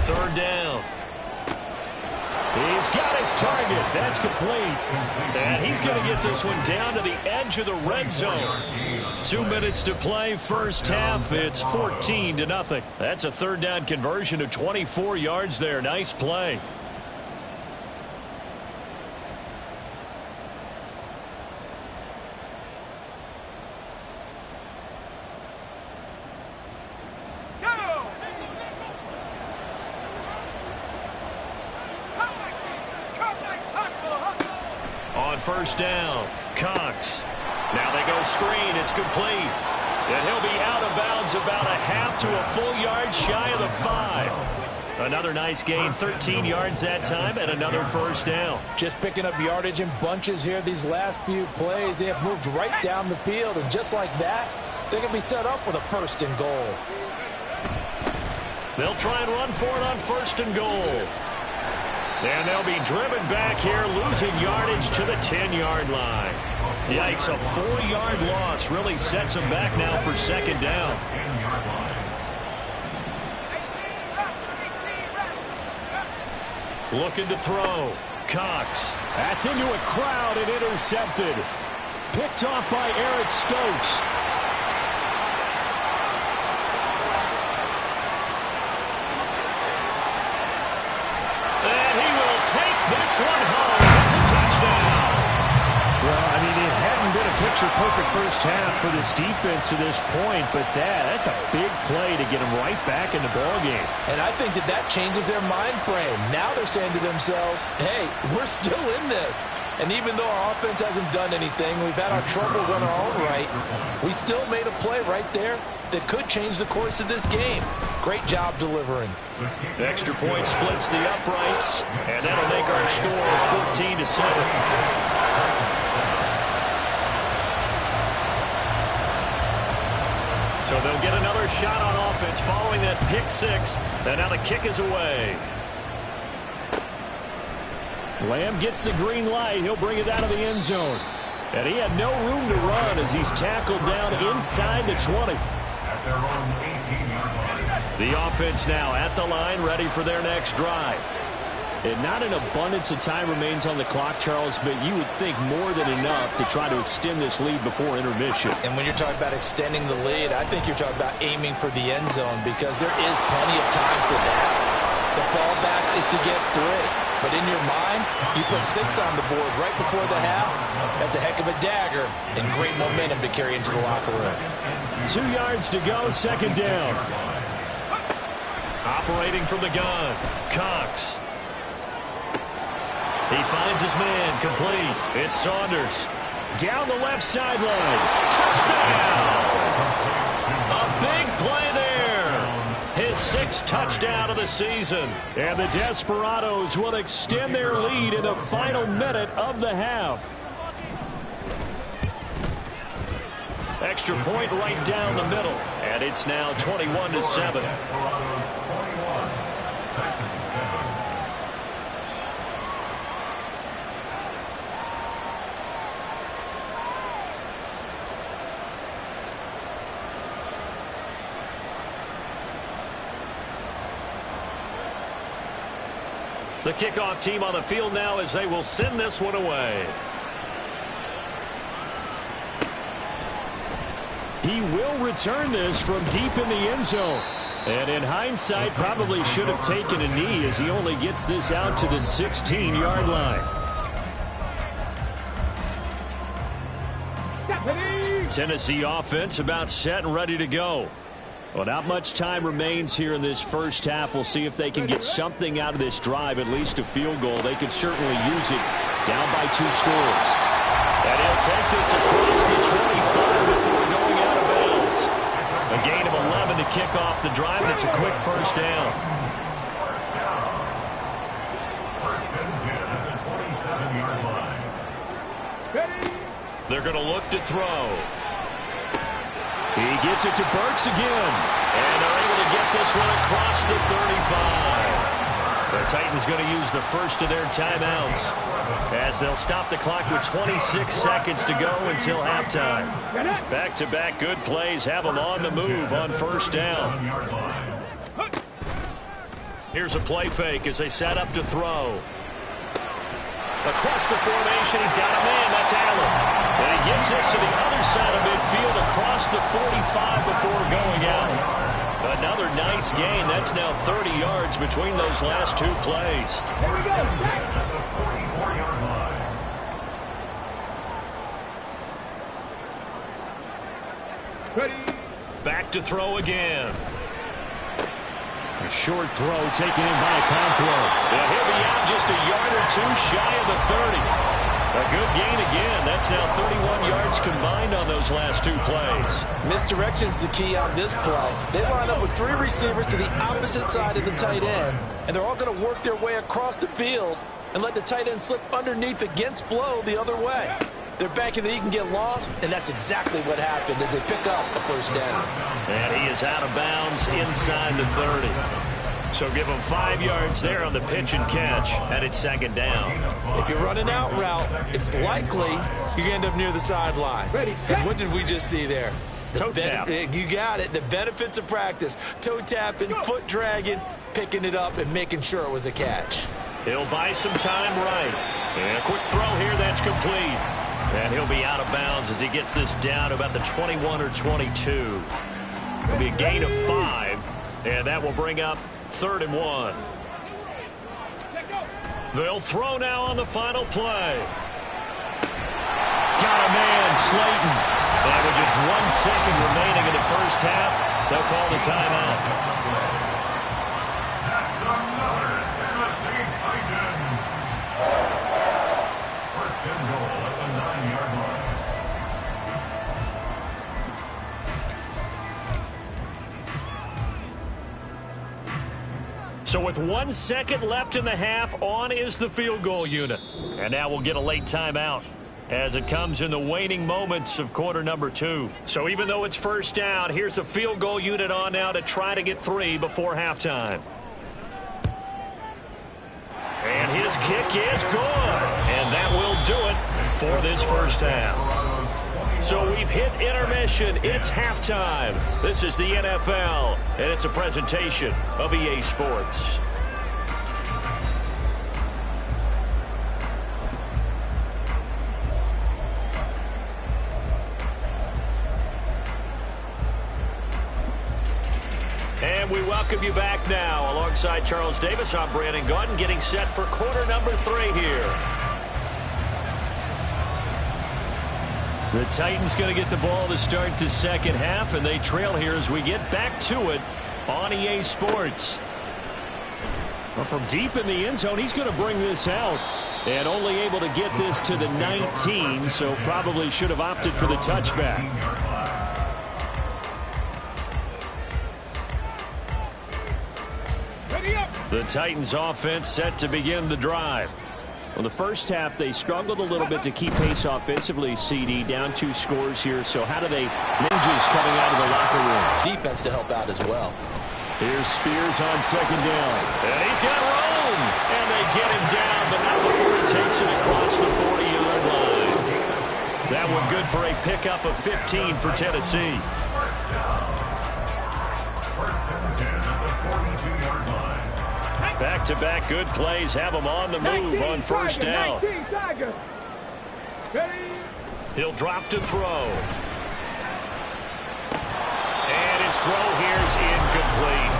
third down. He's got his target. That's complete. And he's going to get this one down to the edge of the red zone. 2 minutes to play first half. It's 14-0. That's a third down conversion of 24 yards there. Nice play. First down, Cox. Now they go screen. It's complete. And he'll be out of bounds about a half to a full yard shy of the 5. Another nice gain, 13 yards that time, and another first down. Just picking up yardage in bunches here these last few plays. They have moved right down the field, and just like that, they're going to be set up with a first and goal. They'll try and run for it on first and goal. And they'll be driven back here, losing yardage to the 10-yard line. Yikes, a 4-yard loss really sets them back now for second down. Looking to throw. Cox. That's into a crowd and intercepted. Picked off by Eric Stokes. This one home. It's a touchdown. Well, I mean, it hadn't been a picture-perfect first half for this defense to this point, but that's a big play to get them right back in the ballgame. And I think that changes their mind frame. Now they're saying to themselves, hey, we're still in this. And even though our offense hasn't done anything, we've had our troubles on our own right, we still made a play right there that could change the course of this game. Great job delivering. Extra point splits the uprights, and that'll make our score 14-7. So they'll get another shot on offense following that pick six, and now the kick is away. Lamb gets the green light. He'll bring it out of the end zone. And he had no room to run as he's tackled down inside the 20. The offense now at the line, ready for their next drive. And not an abundance of time remains on the clock, Charles, but you would think more than enough to try to extend this lead before intermission. And when you're talking about extending the lead, I think you're talking about aiming for the end zone because there is plenty of time for that. The fallback is to get 3. But in your mind, you put 6 on the board right before the half. That's a heck of a dagger and great momentum to carry into the locker room. 2 yards to go, second down. Operating from the gun, Cox. He finds his man, complete. It's Saunders. Down the left sideline. Touchdown! A big play there. His 6th touchdown of the season. And the Desperados will extend their lead in the final minute of the half. Extra point right down the middle. And it's now 21-7. The kickoff team on the field now as they will send this one away. He will return this from deep in the end zone. And in hindsight, probably should have taken a knee as he only gets this out to the 16-yard line. Tennessee offense about set and ready to go. Well, not much time remains here in this first half. We'll see if they can get something out of this drive, at least a field goal. They could certainly use it down by 2 scores. And he'll take this across the 25 before going out of bounds. A gain of 11 to kick off the drive, and it's a quick first down. First and 10 at the 27-yard line. They're going to look to throw. He gets it to Burks again. And they're able to get this one across the 35. The Titans going to use the first of their timeouts as they'll stop the clock with 26 seconds to go until halftime. Back-to-back good plays have them on the move on first down. Here's a play fake as they set up to throw. Across the formation, he's got a man. That's Allen. And he gets this to the other side of midfield across the 45 before going out. Another nice gain. That's now 30 yards between those last two plays. Here we go. 44-yard line. Ready. Back to throw again. A short throw taken in by Conqueror. And he'll be out just a yard or two shy of the 30. A good gain again. That's now 31 yards combined on those last two plays. Misdirection's the key on this play. They line up with 3 receivers to the opposite side of the tight end, and they're all going to work their way across the field and let the tight end slip underneath against flow the other way. They're banking that he can get lost, and that's exactly what happened as they pick up the first down. And he is out of bounds inside the 30. So give him 5 yards there on the pitch and catch, and it's second down. If you're running out route, it's likely you're going to end up near the sideline. And what did we just see there? Toe tap. You got it. The benefits of practice. Toe tapping, foot dragging, picking it up, and making sure it was a catch. He'll buy some time right. And a quick throw here that's complete. And he'll be out of bounds as he gets this down to about the 21 or 22. It'll be a gain of 5, and that will bring up 3rd and 1. They'll throw now on the final play. Got a man, Slayton. And with just 1 second remaining in the first half, they'll call the timeout. That's another Tennessee Titan. First and goal at the 9-yard line. So with 1 second left in the half, on is the field goal unit. And now we'll get a late timeout as it comes in the waning moments of quarter number 2. So even though it's first down, here's the field goal unit on now to try to get 3 before halftime. And his kick is good. And that will do it for this first half. So we've hit intermission. It's halftime. This is the NFL, and it's a presentation of EA Sports. And we welcome you back now. Alongside Charles Davis, I'm Brandon Gaudin, getting set for quarter number 3 here. The Titans going to get the ball to start the second half, and they trail here as we get back to it on EA Sports. Well, from deep in the end zone, he's going to bring this out, and only able to get this to the 19, so probably should have opted for the touchback. The Titans offense set to begin the drive. Well, the first half, they struggled a little bit to keep pace offensively, CD, down 2 scores here. So how do they, ninjas coming out of the locker room? Defense to help out as well. Here's Spears on second down. And he's got room. And they get him down, but not before he takes it across the 40-yard line. That one good for a pickup of 15 for Tennessee. First and 10 at the 42-yard line. Back-to-back good plays have him on the move on first down. He'll drop to throw. And his throw here is incomplete.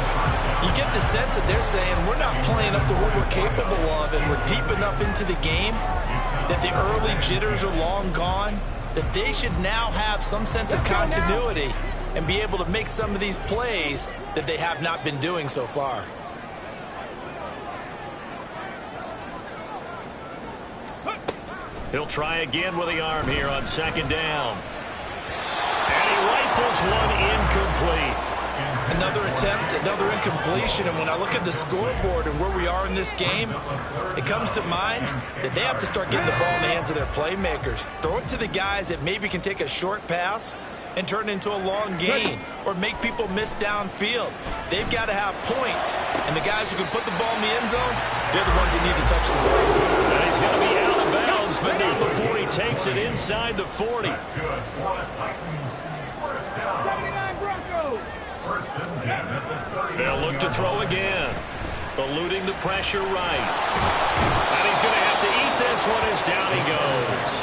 You get the sense that they're saying we're not playing up to what we're capable of, and we're deep enough into the game that the early jitters are long gone, that they should now have some sense of continuity and be able to make some of these plays that they have not been doing so far. He'll try again with the arm here on second down. And he rifles one incomplete. Another attempt, another incompletion, and when I look at the scoreboard and where we are in this game, it comes to mind that they have to start getting the ball in the hands of their playmakers. Throw it to the guys that maybe can take a short pass and turn it into a long gain or make people miss downfield. They've got to have points, and the guys who can put the ball in the end zone, they're the ones that need to touch the ball. And he's going to be out of bounds, but not before he takes it inside the 40. That's good for the Titans. First down. 79 Broncos. First and 10 at the 30. They'll look to throw again. Eluding the pressure right. And he's going to have to eat this one as down he goes.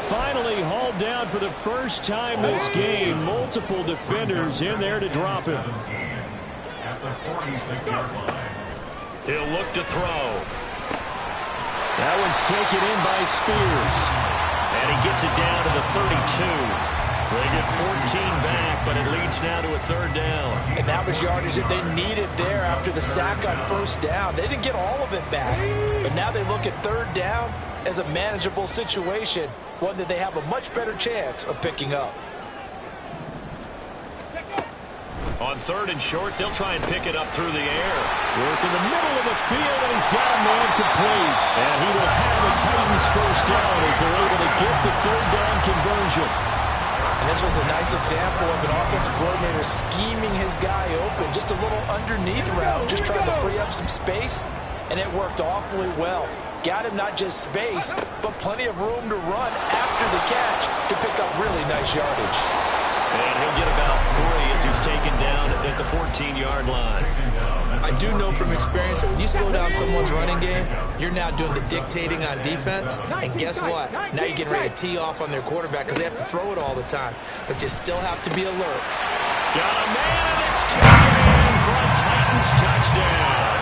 Finally hauled down for the first time this game. Multiple defenders in there to drop him. At the 46-yard line. He'll look to throw. That one's taken in by Spears. And he gets it down to the 32. They get 14 back, but it leads now to a third down. And that was yardage that they needed there after the sack on first down. They didn't get all of it back, but now they look at third down as a manageable situation, one that they have a much better chance of picking up. On third and short, they'll try and pick it up through the air. Lurk in the middle of the field, and he's got a man complete. And he will have the Titans first down as they're able to get the third down conversion. And this was a nice example of an offensive coordinator scheming his guy open. Just a little underneath route, just trying to free up some space, and it worked awfully well. Got him not just space, but plenty of room to run after the catch to pick up really nice yardage. And he'll get about 3 as he's taken down at the 14-yard line. I do know from experience that when you slow down someone's running game, you're now doing the dictating on defense. And guess what? Now you're getting ready to tee off on their quarterback because they have to throw it all the time. But you still have to be alert. Got a man, and it's taken in for a Titans touchdown.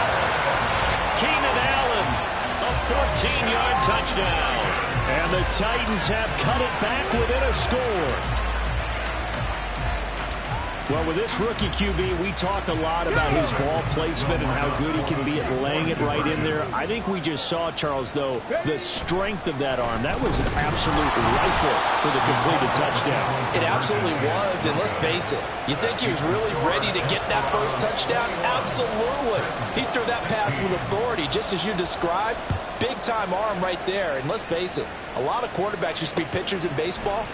Keenan Allen, a 14-yard touchdown. And the Titans have cut it back within a score. Well, with this rookie QB, we talk a lot about his ball placement and how good he can be at laying it right in there. I think we just saw, Charles, though, the strength of that arm. That was an absolute rifle for the completed touchdown. It absolutely was, and let's face it, you think he was really ready to get that first touchdown? Absolutely. He threw that pass with authority, just as you described. Big-time arm right there, and let's face it, a lot of quarterbacks used to be pitchers in baseball.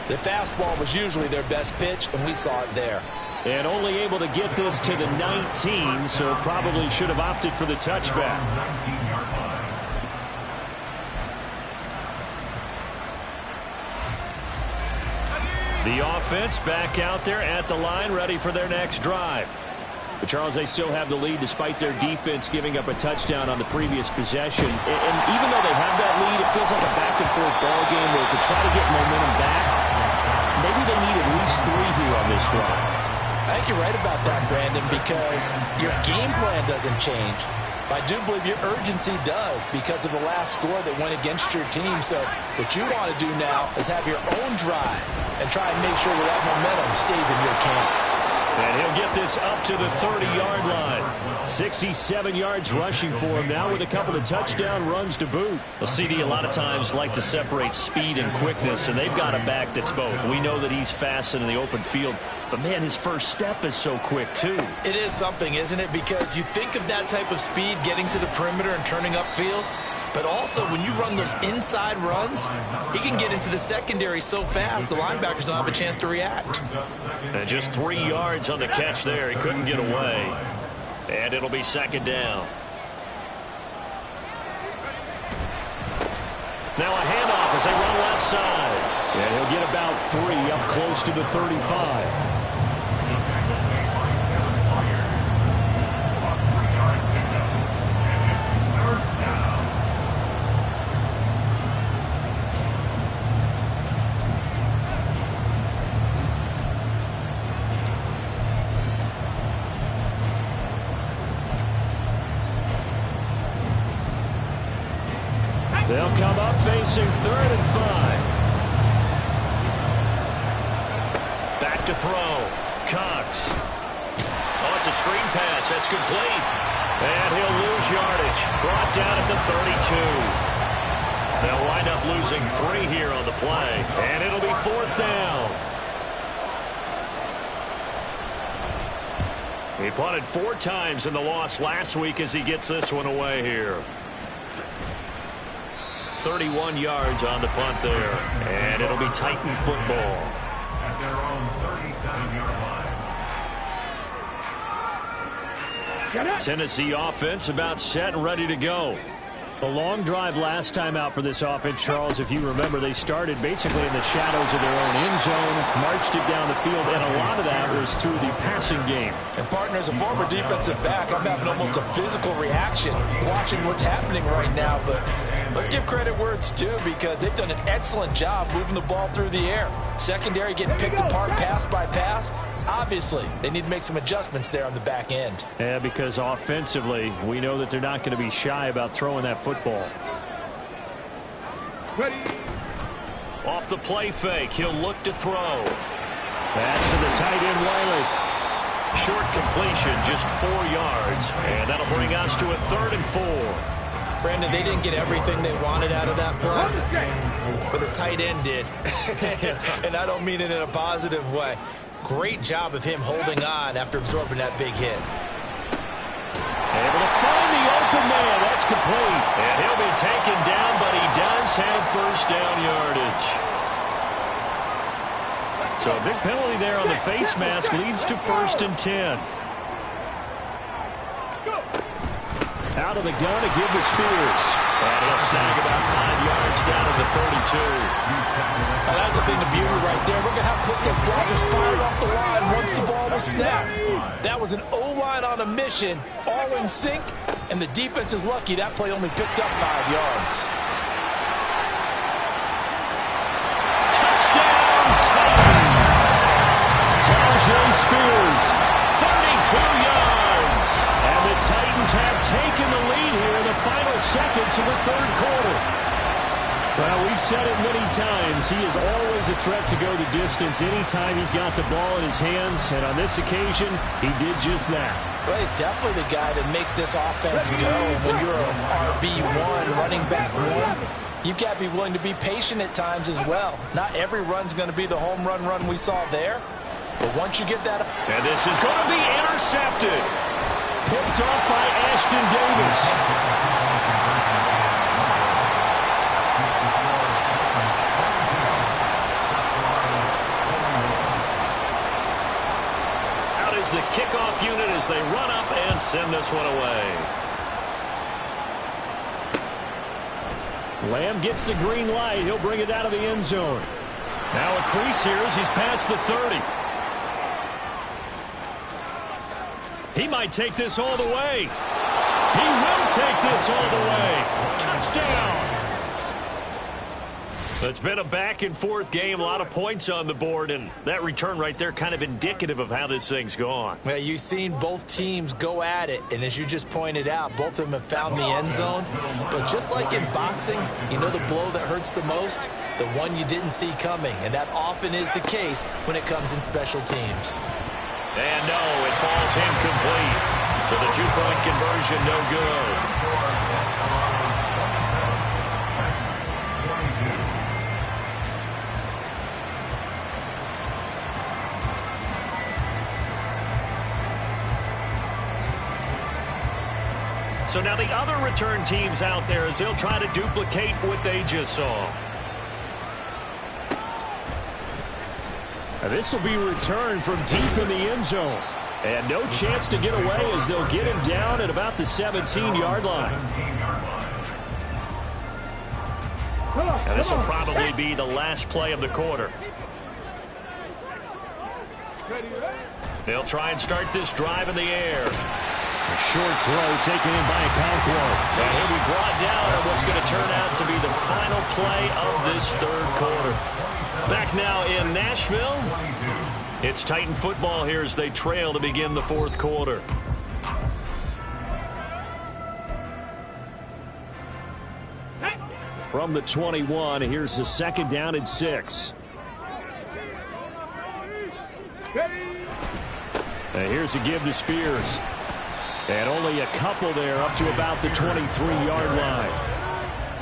The fastball was usually their best pitch, and we saw it there. And only able to get this to the 19, so probably should have opted for the touchback. The offense back out there at the line, ready for their next drive. But, Charles, they still have the lead despite their defense giving up a touchdown on the previous possession. And even though they have that lead, it feels like a back-and-forth ball game where to try to get momentum back, maybe they need at least 3 here on this drive. I think you're right about that, Brandon, because your game plan doesn't change. I do believe your urgency does because of the last score that went against your team. So what you want to do now is have your own drive and try and make sure that momentum stays in your camp. And he'll get this up to the 30-yard line. 67 yards rushing for him now with a couple of touchdown runs to boot. Well, CD a lot of times like to separate speed and quickness, and they've got a back that's both. We know that he's fast in the open field, but, man, his first step is so quick, too. It is something, isn't it? Because you think of that type of speed getting to the perimeter and turning upfield, but also when you run those inside runs, he can get into the secondary so fast the linebackers don't have a chance to react. And just 3 yards on the catch there. He couldn't get away. And it'll be second down. Now a handoff as they run left side. And he'll get about 3 up close to the 35. They'll come up facing 3rd and 5. Back to throw. Cox. Oh, it's a screen pass. That's complete. And he'll lose yardage. Brought down at the 32. They'll wind up losing 3 here on the play. And it'll be 4th down. He punted 4 times in the loss last week as he gets this one away here. 31 yards on the punt there. And it'll be Titan football. At their own 37-yard line. Tennessee offense about set and ready to go. A long drive last time out for this offense, Charles. If you remember, they started basically in the shadows of their own end zone, marched it down the field, and a lot of that was through the passing game. And, partner, as a former defensive back, I'm having almost a physical reaction watching what's happening right now. But let's give credit where it's due, because they've done an excellent job moving the ball through the air. Secondary getting picked apart pass by pass. Obviously, they need to make some adjustments there on the back end. Yeah, because offensively, we know that they're not going to be shy about throwing that football. Ready. Off the play fake, he'll look to throw. Pass to the tight end, Wiley. Short completion, just 4 yards. And that'll bring us to a 3rd and 4. Brandon, they didn't get everything they wanted out of that play, but the tight end did. And I don't mean it in a positive way. Great job of him holding on after absorbing that big hit. Able to find the open man. That's complete. And he'll be taken down, but he does have first down yardage. So a big penalty there on the face mask leads to 1st and 10. Out of the gun to give to Spears. And he'll snag about 5 yards down to the 32. Now, that's a thing of beauty right there. Look at how quick this blockers fired off the line once the ball was snapped. That was an O-line on a mission, all in sync, and the defense is lucky that play only picked up 5 yards. Touchdown, Titans! Tajay Spears. 32 yards! And the Titans have taken the lead here in the final seconds of the 3rd quarter. Well, we've said it many times. He is always a threat to go the distance anytime he's got the ball in his hands. And on this occasion, he did just that. Well, he's definitely the guy that makes this offense go. When you're an RB1, running back 1, you've got to be willing to be patient at times as well. Not every run's going to be the home run we saw there. But once you get that... And this is going to be intercepted. Picked off by Ashton Davis. The kickoff unit as they run up and send this one away. Lamb gets the green light. He'll bring it out of the end zone. Now a crease here as he's past the 30. He might take this all the way. He will take this all the way. Touchdown! It's been a back-and-forth game, a lot of points on the board, and that return right there kind of indicative of how this thing's gone. Well, you've seen both teams go at it, and as you just pointed out, both of them have found the end zone. But just like in boxing, you know the blow that hurts the most? The one you didn't see coming, and that often is the case when it comes in special teams. And no, it falls incomplete. So the 2-point conversion, no good. So now the other return teams out there as they'll try to duplicate what they just saw. Now this will be returned from deep in the end zone. And no chance to get away as they'll get him down at about the 17-yard line. And this will probably be the last play of the quarter. They'll try and start this drive in the air. A short throw taken in by Okonkwo. And he'll be brought down on what's going to turn out to be the final play of this 3rd quarter. Back now in Nashville. It's Titan football here as they trail to begin the 4th quarter. From the 21, here's the 2nd down and 6. And here's a give to Spears. And only a couple there up to about the 23-yard line.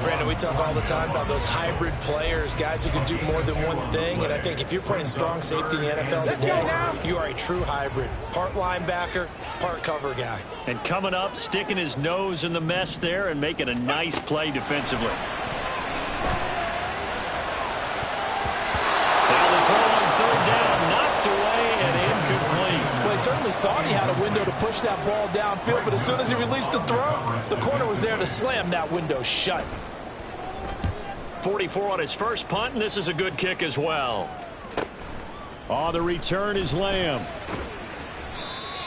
Brandon, we talk all the time about those hybrid players, guys who can do more than one thing. And I think if you're playing strong safety in the NFL today, you are a true hybrid. Part linebacker, part cover guy. And coming up, sticking his nose in the mess there and making a nice play defensively. Now the throw on 3rd down, knocked away and incomplete. Well, he certainly thought he had a window to push that ball downfield, but as soon as he released the throw, the corner was there to slam that window shut. 44 on his first punt, and this is a good kick as well. On the return is Lamb.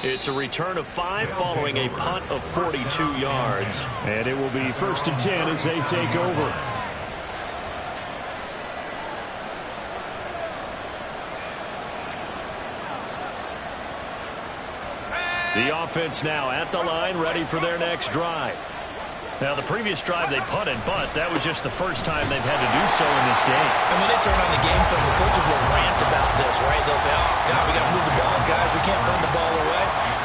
It's a return of 5 following a punt of 42 yards. And it will be 1st and 10 as they take over. The offense now at the line, ready for their next drive. Now, the previous drive they punted, but that was just the first time they've had to do so in this game. And when they turn on the game film, the coaches will rant about this, right? They'll say, oh, God, we got to move the ball, guys. We can't punt the ball away.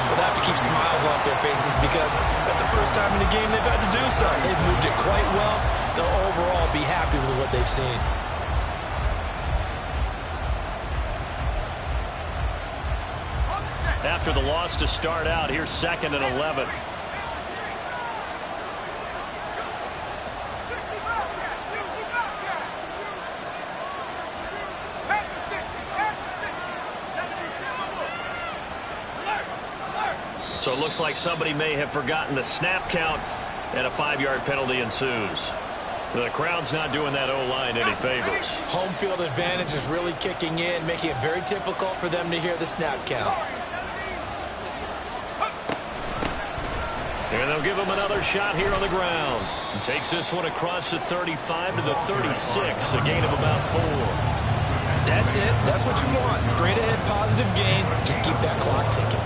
But they have to keep smiles off their faces because that's the first time in the game they've had to do so. They've moved it quite well. They'll overall be happy with what they've seen. After the loss to start out, here's 2nd and 11. So it looks like somebody may have forgotten the snap count, and a 5-yard penalty ensues. The crowd's not doing that O-line any favors. Home field advantage is really kicking in, making it very difficult for them to hear the snap count. And they'll give him another shot here on the ground. And takes this one across the 35 to the 36, a gain of about 4. That's it. That's what you want. Straight ahead positive gain. Just keep that clock ticking.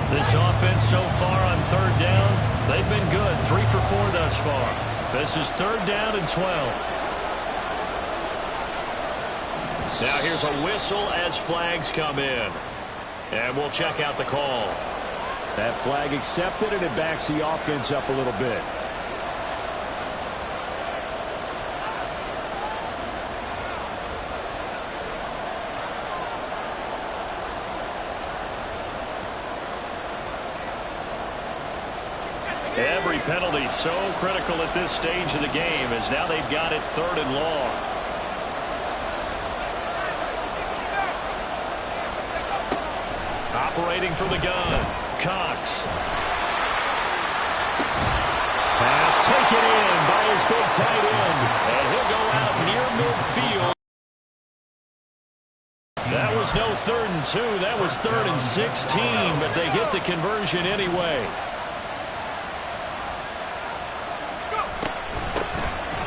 This offense so far on 3rd down, they've been good. 3 for 4 thus far. This is 3rd down and 12. Now here's a whistle as flags come in. And we'll check out the call. That flag accepted, and it backs the offense up a little bit. Every penalty so critical at this stage of the game, as now they've got it 3rd and long. Operating from the gun, Cox. Pass taken in by his big tight end. And he'll go out near midfield. That was no 3rd and 2. That was 3rd and 16, but they get the conversion anyway.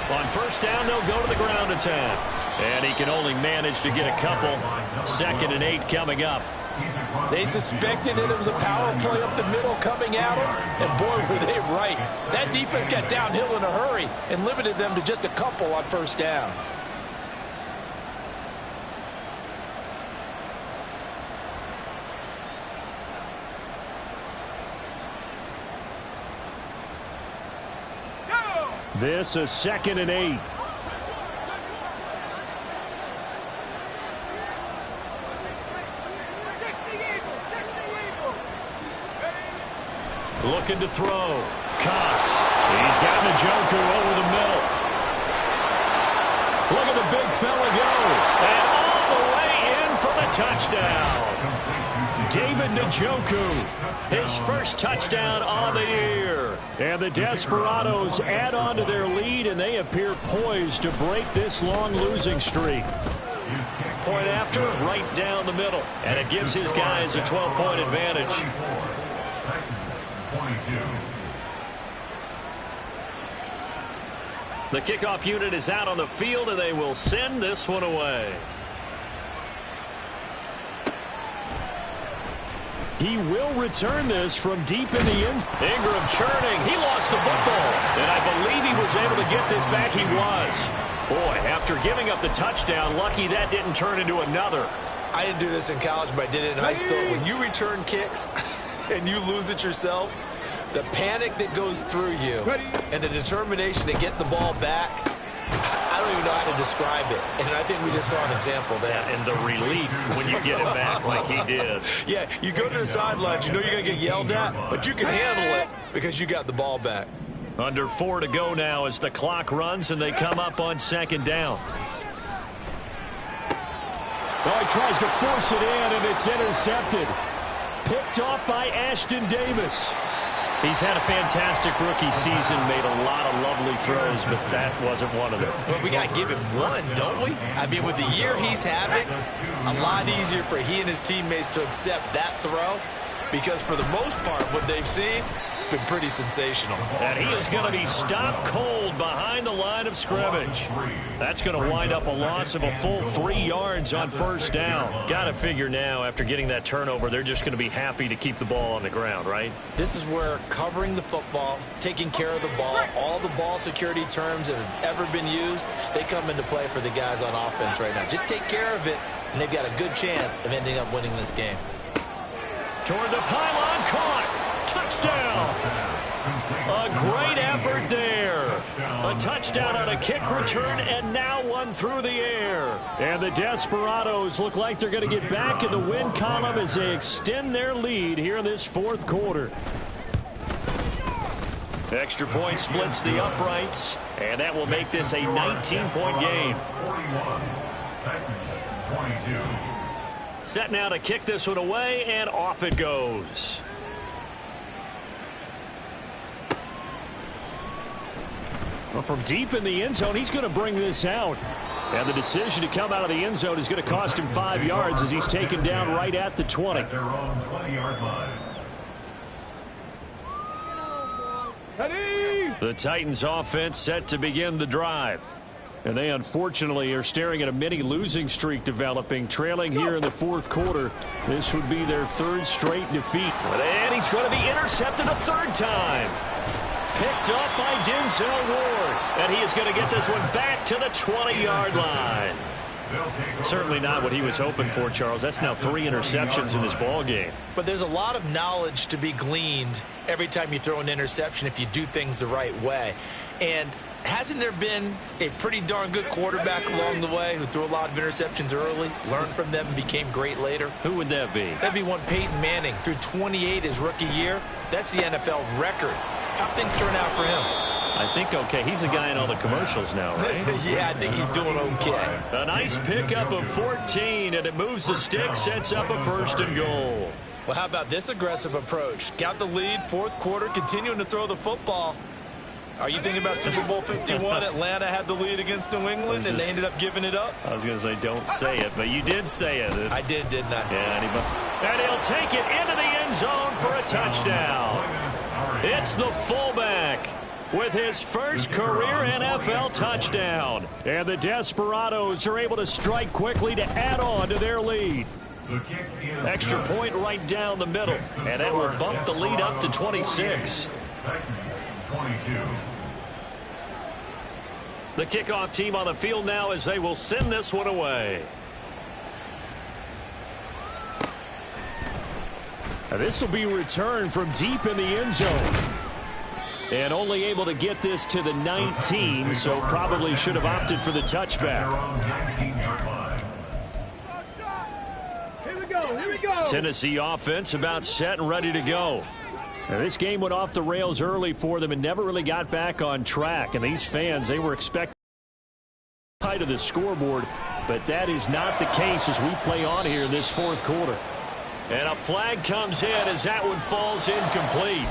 On 1st down, they'll go to the ground attack. And he can only manage to get a couple. 2nd and 8 coming up. They suspected that it was a power play up the middle coming at them, and boy, were they right. That defense got downhill in a hurry and limited them to just a couple on 1st down. This is 2nd and 8. Looking to throw. Cox. He's got Njoku over the middle. Look at the big fella go. And all the way in for the touchdown. David Njoku, his first touchdown on the year. And the Desperados add on to their lead, and they appear poised to break this long losing streak. Point after, right down the middle. And it gives his guys a 12-point advantage. The kickoff unit is out on the field, and they will send this one away. He will return this from deep in the end. Ingram churning. He lost the football. And I believe he was able to get this back. He was. Boy, after giving up the touchdown, lucky that didn't turn into another. I didn't do this in college, but I did it in high school. When you return kicks and you lose it yourself, the panic that goes through you and the determination to get the ball back, I don't even know how to describe it. And I think we just saw an example there. And the relief when you get it back like he did. Yeah, you go to the sidelines, you know you're going to get yelled at, but you can handle it because you got the ball back. Under 4 to go now as the clock runs and they come up on second down. Oh, he tries to force it in, and it's intercepted. Picked off by Ashton Davis. He's had a fantastic rookie season, made a lot of lovely throws, but that wasn't one of them. Well, we got to give him one, don't we? I mean, with the year he's having, a lot easier for he and his teammates to accept that throw, because for the most part, what they've seen, it's been pretty sensational. And he is going to be stopped cold behind the line of scrimmage. That's going to wind up a loss of a full 3 yards on first down. Got to figure now, after getting that turnover, they're just going to be happy to keep the ball on the ground, right? This is where covering the football, taking care of the ball, all the ball security terms that have ever been used, they come into play for the guys on offense right now. Just take care of it, and they've got a good chance of ending up winning this game. Toward the pylon, caught. Touchdown. A great effort there. A touchdown on a kick return, and now one through the air. And the Desperados look like they're going to get back in the win column as they extend their lead here in this fourth quarter. Extra point splits the uprights, and that will make this a 19-point game. 41, Titans 22. Set now to kick this one away, and off it goes. Well, from deep in the end zone, he's going to bring this out. And the decision to come out of the end zone is going to cost him 5 yards as he's taken down right at the 20. At their own 20-yard line. The Titans offense set to begin the drive. And they unfortunately are staring at a mini losing streak developing, trailing here in the fourth quarter. This would be their third straight defeat. And he's going to be intercepted a third time. Picked up by Denzel Ward. And he is going to get this one back to the 20-yard line. Certainly not what he was hoping for, Charles. That's now 3 interceptions in this ball game. But there's a lot of knowledge to be gleaned every time you throw an interception if you do things the right way. And hasn't there been a pretty darn good quarterback along the way who threw a lot of interceptions early, learned from them, and became great later? Who would that be? That'd be one Peyton Manning. Threw 28 his rookie year. That's the NFL record. How things turn out for him? I think okay. He's a guy in all the commercials now, right? Yeah, I think he's doing okay. A nice pickup of 14, and it moves the stick, sets up a first and goal. Well, how about this aggressive approach? Got the lead, fourth quarter, continuing to throw the football. Are you thinking about Super Bowl 51? Atlanta had the lead against New England, and they ended up giving it up? I was going to say, don't say it, but you did say it. I did, didn't I? Yeah, and he'll take it into the end zone for a touchdown. It's the fullback with his first career NFL touchdown. And the Desperados are able to strike quickly to add on to their lead. Extra point right down the middle, and that will bump the lead up to 26. Titans 22. The kickoff team on the field now as they will send this one away. Now this will be returned from deep in the end zone. And only able to get this to the 19, so probably should have opted for the touchback. Here we go. Tennessee offense about set and ready to go. Now this game went off the rails early for them and never really got back on track. And these fans, they were expecting high to the scoreboard, but that is not the case as we play on here in this fourth quarter. And a flag comes in as that one falls incomplete.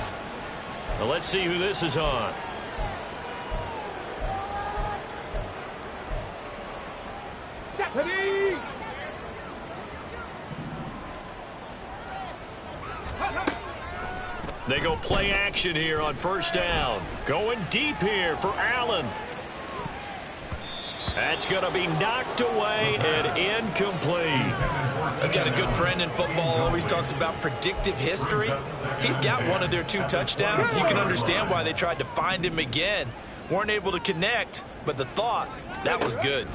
Well, let's see who this is on. Ready. They go play action here on first down. Going deep here for Allen. That's going to be knocked away and incomplete. I've got a good friend in football, always talks about predictive history. He's got one of their 2 touchdowns. You can understand why they tried to find him again. Weren't able to connect, but the thought, that was good.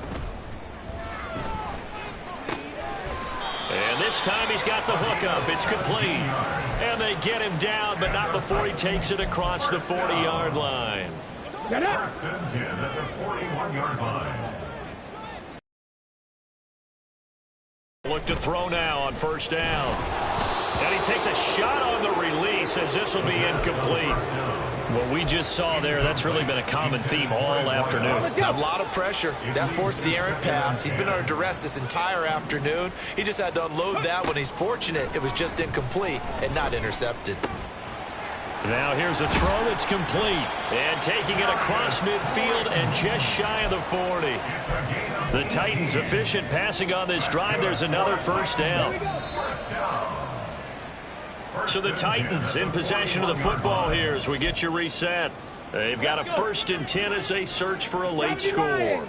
And this time he's got the hook up. It's complete. And they get him down, but not before he takes it across the 40-yard line. First and 10 at the 41-yard line. Look to throw now on first down. And he takes a shot on the release as this will be incomplete. What we just saw there, that's really been a common theme all afternoon. A lot of pressure. That forced the errant pass. He's been under duress this entire afternoon. He just had to unload that one. He's fortunate it was just incomplete and not intercepted. Now here's a throw that's complete. And taking it across midfield and just shy of the 40. The Titans efficient passing on this drive. There's another first down. So the Titans in possession of the football here as we get you reset. They've got a 1st and 10 as they search for a late score.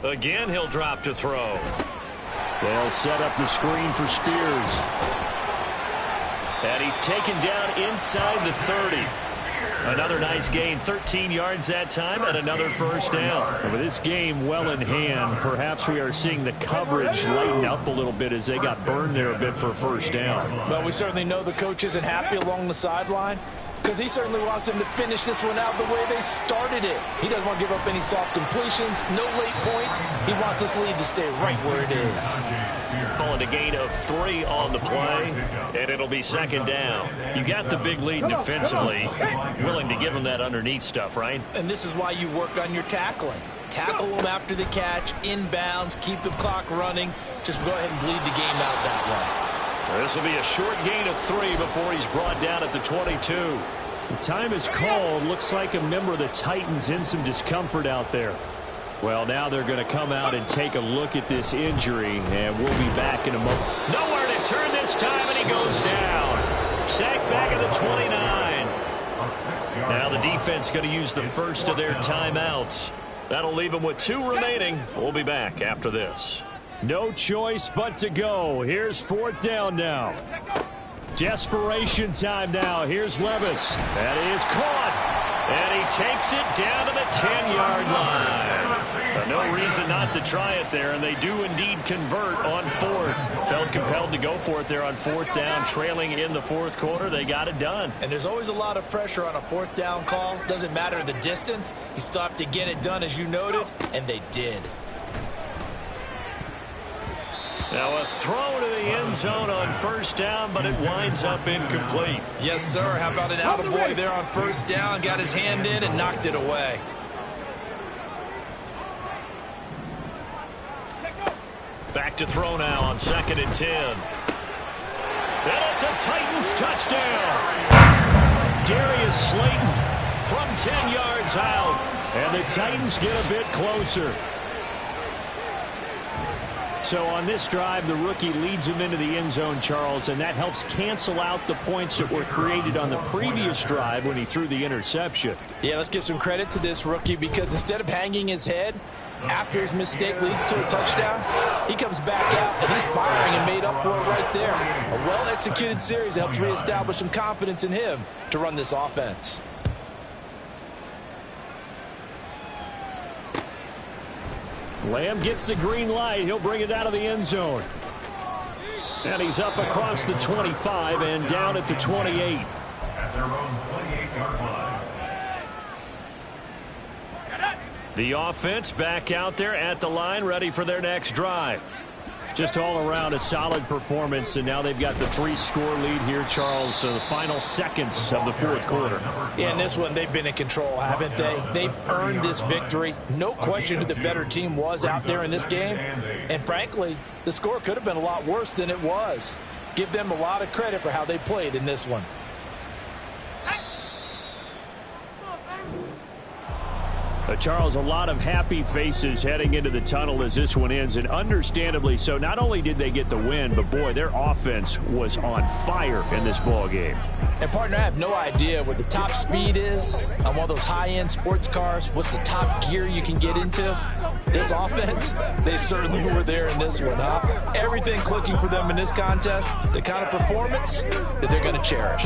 Again, he'll drop to throw. They'll set up the screen for Spears. And he's taken down inside the 30. Another nice gain, 13 yards that time, and another first down. And with this game well in hand, perhaps we are seeing the coverage lighten up a little bit as they got burned there a bit for a first down. But we certainly know the coach isn't happy along the sideline because he certainly wants them to finish this one out the way they started it. He doesn't want to give up any soft completions, no late points. He wants this lead to stay right where it is. Calling a gain of 3 on the play, and it'll be 2nd down. You got the big lead defensively. Willing to give them that underneath stuff, right? And this is why you work on your tackling. Tackle them after the catch, inbounds, keep the clock running. Just go ahead and bleed the game out that way. This will be a short gain of 3 before he's brought down at the 22. The time is called. Looks like a member of the Titans in some discomfort out there. Well, now they're going to come out and take a look at this injury, and we'll be back in a moment. Nowhere to turn this time, and he goes down. Sacked back at the 29. Now the defense going to use the first of their timeouts. That'll leave them with 2 remaining. We'll be back after this. No choice but to go. Here's 4th down now. Desperation time now. Here's Levis. That is caught. And he takes it down to the 10-yard line. No reason not to try it there, and they do indeed convert on 4th. Felt compelled to go for it there on 4th down, trailing in the 4th quarter. They got it done. And there's always a lot of pressure on a 4th down call. Doesn't matter the distance. You still have to get it done, as you noted, and they did. Now a throw to the end zone on 1st down, but it winds up incomplete. Yes, sir. How about an attaboy there on 1st down? Got his hand in and knocked it away. Back to throw now on 2nd and 10. And it's a Titans touchdown. Darius Slayton from 10 yards out. And the Titans get a bit closer. So on this drive, the rookie leads him into the end zone, Charles, and that helps cancel out the points that were created on the previous drive when he threw the interception. Yeah, let's give some credit to this rookie because instead of hanging his head after his mistake leads to a touchdown, he comes back out and he's firing and made up for it right there. A well-executed series that helps reestablish some confidence in him to run this offense. Lamb gets the green light. He'll bring it out of the end zone. And he's up across the 25 and down at the 28. At their own 28-yard line. The offense back out there at the line, ready for their next drive. Just all around a solid performance, and now they've got the 3-score lead here, Charles. So the final seconds of the 4th quarter. Yeah, in this one, they've been in control, haven't they? They've earned this victory. No question who the better team was out there in this game. And frankly, the score could have been a lot worse than it was. Give them a lot of credit for how they played in this one. Charles, a lot of happy faces heading into the tunnel as this one ends, and understandably so. Not only did they get the win, but boy, their offense was on fire in this ball game. And partner, I have no idea what the top speed is on one of those high-end sports cars. What's the top gear you can get into? This offense, they certainly were there in this one, huh? Everything clicking for them in this contest, the kind of performance that they're going to cherish.